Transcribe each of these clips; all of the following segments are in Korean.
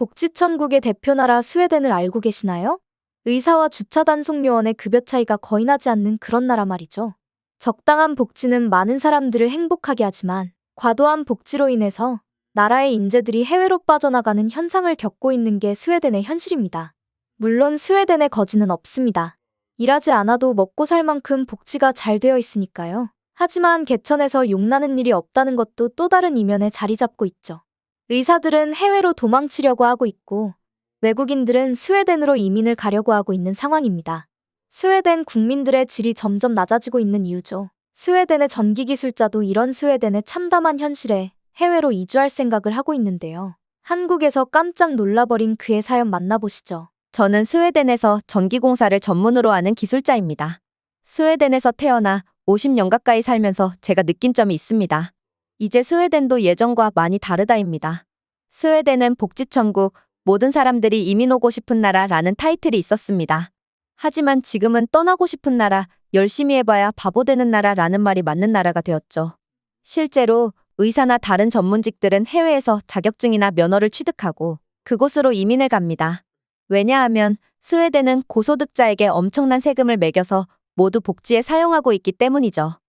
복지천국의 대표 나라 스웨덴을 알고 계시나요? 의사와 주차 단속 요원의 급여 차이가 거의 나지 않는 그런 나라 말이죠. 적당한 복지는 많은 사람들을 행복하게 하지만 과도한 복지로 인해서 나라의 인재들이 해외로 빠져나가는 현상을 겪고 있는 게 스웨덴의 현실입니다. 물론 스웨덴에 거지는 없습니다. 일하지 않아도 먹고 살 만큼 복지가 잘 되어 있으니까요. 하지만 개천에서 용나는 일이 없다는 것도 또 다른 이면에 자리 잡고 있죠. 의사들은 해외로 도망치려고 하고 있고 외국인들은 스웨덴으로 이민을 가려고 하고 있는 상황입니다. 스웨덴 국민들의 질이 점점 낮아지고 있는 이유죠. 스웨덴의 전기기술자도 이런 스웨덴의 참담한 현실에 해외로 이주할 생각을 하고 있는데요. 한국에서 깜짝 놀라버린 그의 사연 만나보시죠. 저는 스웨덴에서 전기공사를 전문으로 하는 기술자입니다. 스웨덴에서 태어나 50년 가까이 살면서 제가 느낀 점이 있습니다. 이제 스웨덴도 예전과 많이 다르다입니다. 스웨덴은 복지천국, 모든 사람들이 이민 오고 싶은 나라라는 타이틀이 있었습니다. 하지만 지금은 떠나고 싶은 나라, 열심히 해봐야 바보 되는 나라라는 말이 맞는 나라가 되었죠. 실제로 의사나 다른 전문직들은 해외에서 자격증이나 면허를 취득하고 그곳으로 이민을 갑니다. 왜냐하면 스웨덴은 고소득자에게 엄청난 세금을 매겨서 모두 복지에 사용하고 있기 때문이죠.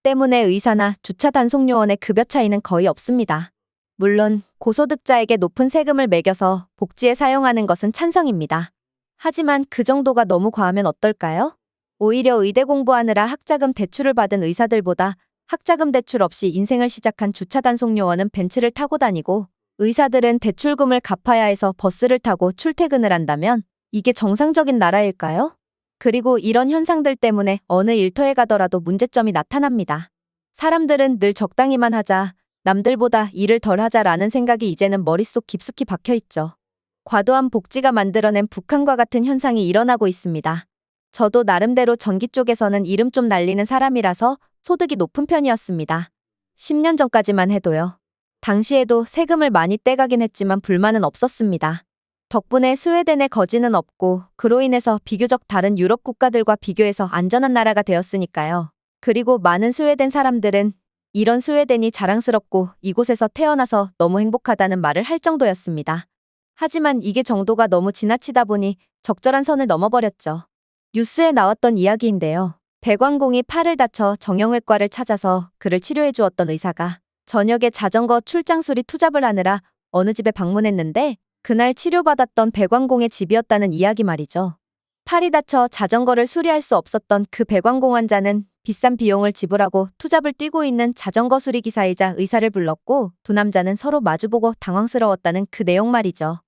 때문에 의사나 주차 단속요원의 급여 차이는 거의 없습니다. 물론 고소득자에게 높은 세금을 매겨서 복지에 사용하는 것은 찬성입니다. 하지만 그 정도가 너무 과하면 어떨까요? 오히려 의대 공부하느라 학자금 대출을 받은 의사들보다 학자금 대출 없이 인생을 시작한 주차 단속요원은 벤츠를 타고 다니고 의사들은 대출금을 갚아야 해서 버스를 타고 출퇴근을 한다면 이게 정상적인 나라일까요? 그리고 이런 현상들 때문에 어느 일터에 가더라도 문제점이 나타납니다. 사람들은 늘 적당히만 하자, 남들보다 일을 덜 하자라는 생각이 이제는 머릿속 깊숙이 박혀있죠. 과도한 복지가 만들어낸 북한과 같은 현상이 일어나고 있습니다. 저도 나름대로 전기 쪽에서는 이름 좀 날리는 사람이라서 소득이 높은 편이었습니다. 10년 전까지만 해도요. 당시에도 세금을 많이 떼가긴 했지만 불만은 없었습니다. 덕분에 스웨덴에 거지는 없고 그로 인해서 비교적 다른 유럽 국가들과 비교해서 안전한 나라가 되었으니까요. 그리고 많은 스웨덴 사람들은 이런 스웨덴이 자랑스럽고 이곳에서 태어나서 너무 행복하다는 말을 할 정도였습니다. 하지만 이게 정도가 너무 지나치다 보니 적절한 선을 넘어버렸죠. 뉴스에 나왔던 이야기인데요. 배관공이 팔을 다쳐 정형외과를 찾아서 그를 치료해 주었던 의사가 저녁에 자전거 출장 수리 투잡을 하느라 어느 집에 방문했는데 그날 치료받았던 배관공의 집이었다는 이야기 말이죠. 팔이 다쳐 자전거를 수리할 수 없었던 그 배관공 환자는 비싼 비용을 지불하고 투잡을 뛰고 있는 자전거 수리기사이자 의사를 불렀고 두 남자는 서로 마주보고 당황스러웠다는 그 내용 말이죠.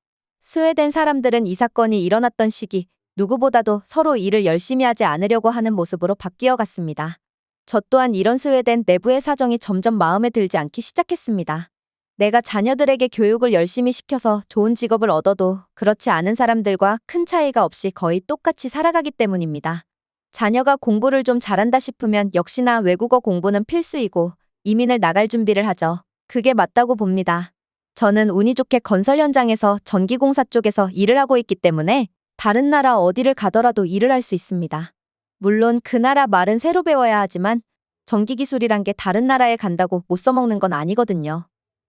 스웨덴 사람들은 이 사건이 일어났던 시기 누구보다도 서로 일을 열심히 하지 않으려고 하는 모습으로 바뀌어 갔습니다. 저 또한 이런 스웨덴 내부의 사정이 점점 마음에 들지 않기 시작했습니다. 내가 자녀들에게 교육을 열심히 시켜서 좋은 직업을 얻어도 그렇지 않은 사람들과 큰 차이가 없이 거의 똑같이 살아가기 때문입니다. 자녀가 공부를 좀 잘한다 싶으면 역시나 외국어 공부는 필수이고 이민을 나갈 준비를 하죠. 그게 맞다고 봅니다. 저는 운이 좋게 건설 현장에서 전기공사 쪽에서 일을 하고 있기 때문에 다른 나라 어디를 가더라도 일을 할 수 있습니다. 물론 그 나라 말은 새로 배워야 하지만 전기기술이란 게 다른 나라에 간다고 못 써먹는 건 아니거든요.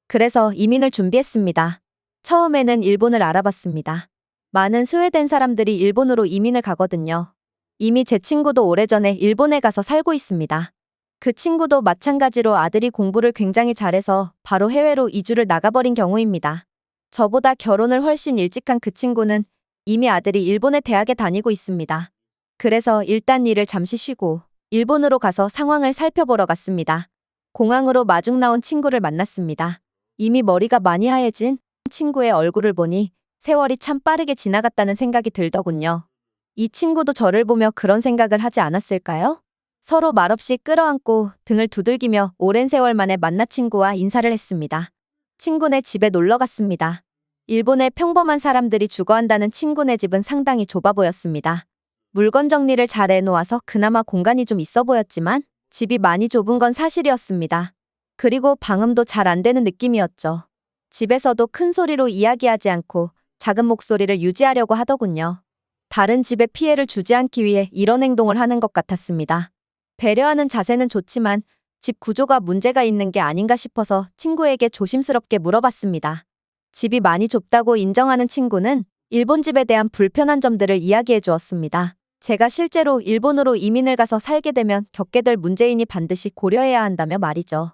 그래서 이민을 준비했습니다. 처음에는 일본을 알아봤습니다. 많은 스웨덴 사람들이 일본으로 이민을 가거든요. 이미 제 친구도 오래전에 일본에 가서 살고 있습니다. 그 친구도 마찬가지로 아들이 공부를 굉장히 잘해서 바로 해외로 이주를 나가버린 경우입니다. 저보다 결혼을 훨씬 일찍 한 그 친구는 이미 아들이 일본의 대학에 다니고 있습니다. 그래서 일단 일을 잠시 쉬고 일본으로 가서 상황을 살펴보러 갔습니다. 공항으로 마중 나온 친구를 만났습니다. 이미 머리가 많이 하얘진 친구의 얼굴을 보니 세월이 참 빠르게 지나갔다는 생각이 들더군요. 이 친구도 저를 보며 그런 생각을 하지 않았을까요? 서로 말없이 끌어안고 등을 두들기며 오랜 세월 만에 만나 친구와 인사를 했습니다. 친구네 집에 놀러 갔습니다. 일본의 평범한 사람들이 주거한다는 친구네 집은 상당히 좁아 보였습니다. 물건 정리를 잘 해놓아서 그나마 공간이 좀 있어 보였지만 집이 많이 좁은 건 사실이었습니다. 그리고 방음도 잘 안 되는 느낌이었죠. 집에서도 큰 소리로 이야기하지 않고 작은 목소리를 유지하려고 하더군요. 다른 집에 피해를 주지 않기 위해 이런 행동을 하는 것 같았습니다. 배려하는 자세는 좋지만 집 구조가 문제가 있는 게 아닌가 싶어서 친구에게 조심스럽게 물어봤습니다. 집이 많이 좁다고 인정하는 친구는 일본 집에 대한 불편한 점들을 이야기해 주었습니다. 제가 실제로 일본으로 이민을 가서 살게 되면 겪게 될 문제이니 반드시 고려해야 한다며 말이죠.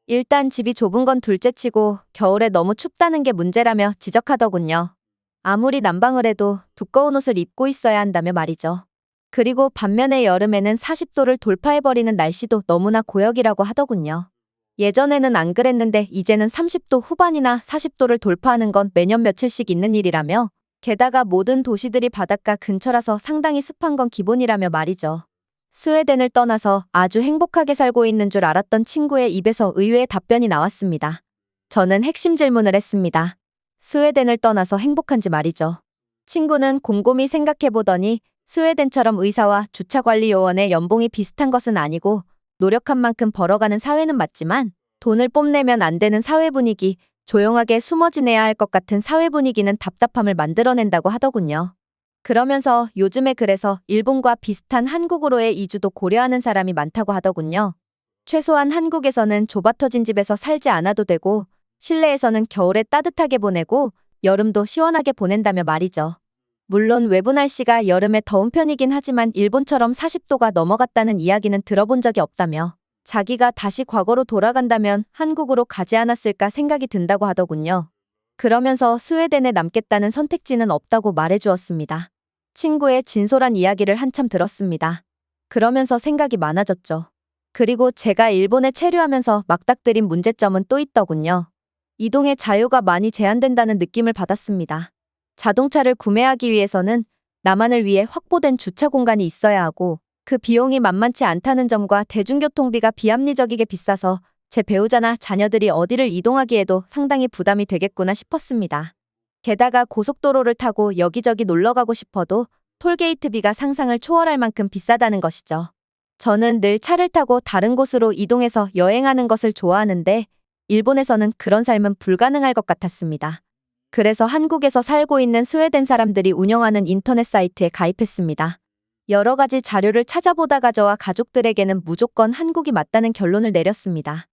일단 집이 좁은 건 둘째치고 겨울에 너무 춥다는 게 문제라며 지적하더군요. 아무리 난방을 해도 두꺼운 옷을 입고 있어야 한다며 말이죠. 그리고 반면에 여름에는 40도를 돌파해버리는 날씨도 너무나 고역이라고 하더군요. 예전에는 안 그랬는데 이제는 30도 후반이나 40도를 돌파하는 건 매년 며칠씩 있는 일이라며 게다가 모든 도시들이 바닷가 근처라서 상당히 습한 건 기본이라며 말이죠. 스웨덴을 떠나서 아주 행복하게 살고 있는 줄 알았던 친구의 입에서 의외의 답변이 나왔습니다. 저는 핵심 질문을 했습니다. 스웨덴을 떠나서 행복한지 말이죠. 친구는 곰곰이 생각해보더니 스웨덴처럼 의사와 주차관리 요원의 연봉이 비슷한 것은 아니고 노력한 만큼 벌어가는 사회는 맞지만 돈을 뽐내면 안 되는 사회 분위기, 조용하게 숨어 지내야 할 것 같은 사회 분위기는 답답함을 만들어낸다고 하더군요. 그러면서 요즘에 그래서 일본과 비슷한 한국으로의 이주도 고려하는 사람이 많다고 하더군요. 최소한 한국에서는 좁아터진 집에서 살지 않아도 되고 실내에서는 겨울에 따뜻하게 보내고 여름도 시원하게 보낸다며 말이죠. 물론 외부 날씨가 여름에 더운 편이긴 하지만 일본처럼 40도가 넘어갔다는 이야기는 들어본 적이 없다며 자기가 다시 과거로 돌아간다면 한국으로 가지 않았을까 생각이 든다고 하더군요. 그러면서 스웨덴에 남겠다는 선택지는 없다고 말해주었습니다. 친구의 진솔한 이야기를 한참 들었습니다. 그러면서 생각이 많아졌죠. 그리고 제가 일본에 체류하면서 막닥들인 문제점은 또 있더군요. 이동의 자유가 많이 제한된다는 느낌을 받았습니다. 자동차를 구매하기 위해서는 나만을 위해 확보된 주차 공간이 있어야 하고 그 비용이 만만치 않다는 점과 대중교통비가 비합리적이게 비싸서 제 배우자나 자녀들이 어디를 이동하기에도 상당히 부담이 되겠구나 싶었습니다. 게다가 고속도로를 타고 여기저기 놀러 가고 싶어도 톨게이트비가 상상을 초월할 만큼 비싸다는 것이죠. 저는 늘 차를 타고 다른 곳으로 이동해서 여행하는 것을 좋아하는데 일본에서는 그런 삶은 불가능할 것 같았습니다. 그래서 한국에서 살고 있는 스웨덴 사람들이 운영하는 인터넷 사이트에 가입했습니다. 여러 가지 자료를 찾아보다가 저와 가족들에게는 무조건 한국이 맞다는 결론을 내렸습니다.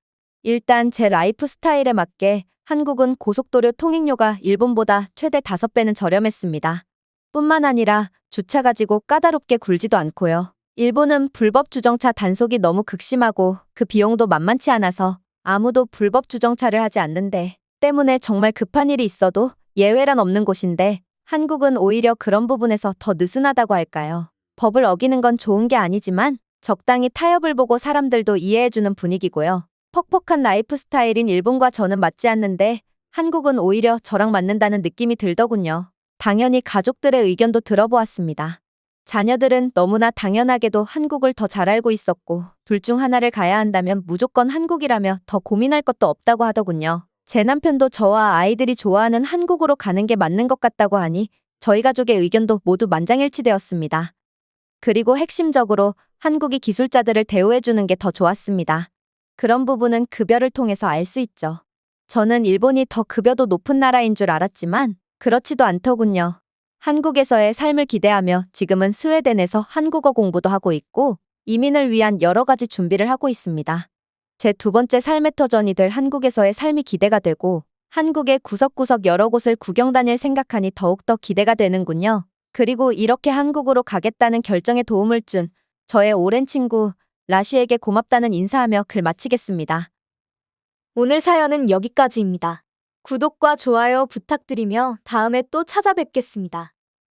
일단 제 라이프 스타일에 맞게 한국은 고속도로 통행료가 일본보다 최대 5배는 저렴했습니다. 뿐만 아니라 주차 가지고 까다롭게 굴지도 않고요. 일본은 불법 주정차 단속이 너무 극심하고 그 비용도 만만치 않아서 아무도 불법 주정차를 하지 않는데 때문에 정말 급한 일이 있어도 예외란 없는 곳인데 한국은 오히려 그런 부분에서 더 느슨하다고 할까요? 법을 어기는 건 좋은 게 아니지만 적당히 타협을 보고 사람들도 이해해주는 분위기고요. 퍽퍽한 라이프 스타일인 일본과 저는 맞지 않는데 한국은 오히려 저랑 맞는다는 느낌이 들더군요. 당연히 가족들의 의견도 들어보았습니다. 자녀들은 너무나 당연하게도 한국을 더 잘 알고 있었고 둘 중 하나를 가야 한다면 무조건 한국이라며 더 고민할 것도 없다고 하더군요. 제 남편도 저와 아이들이 좋아하는 한국으로 가는 게 맞는 것 같다고 하니 저희 가족의 의견도 모두 만장일치되었습니다. 그리고 핵심적으로 한국이 기술자들을 대우해주는 게 더 좋았습니다. 그런 부분은 급여를 통해서 알 수 있죠. 저는 일본이 더 급여도 높은 나라인 줄 알았지만 그렇지도 않더군요. 한국에서의 삶을 기대하며 지금은 스웨덴에서 한국어 공부도 하고 있고 이민을 위한 여러 가지 준비를 하고 있습니다. 제 두 번째 삶의 터전이 될 한국에서의 삶이 기대가 되고 한국의 구석구석 여러 곳을 구경 다닐 생각하니 더욱더 기대가 되는군요. 그리고 이렇게 한국으로 가겠다는 결정에 도움을 준 저의 오랜 친구 라시에게 고맙다는 인사하며 글 마치겠습니다. 오늘 사연은 여기까지입니다. 구독과 좋아요 부탁드리며 다음에 또 찾아뵙겠습니다.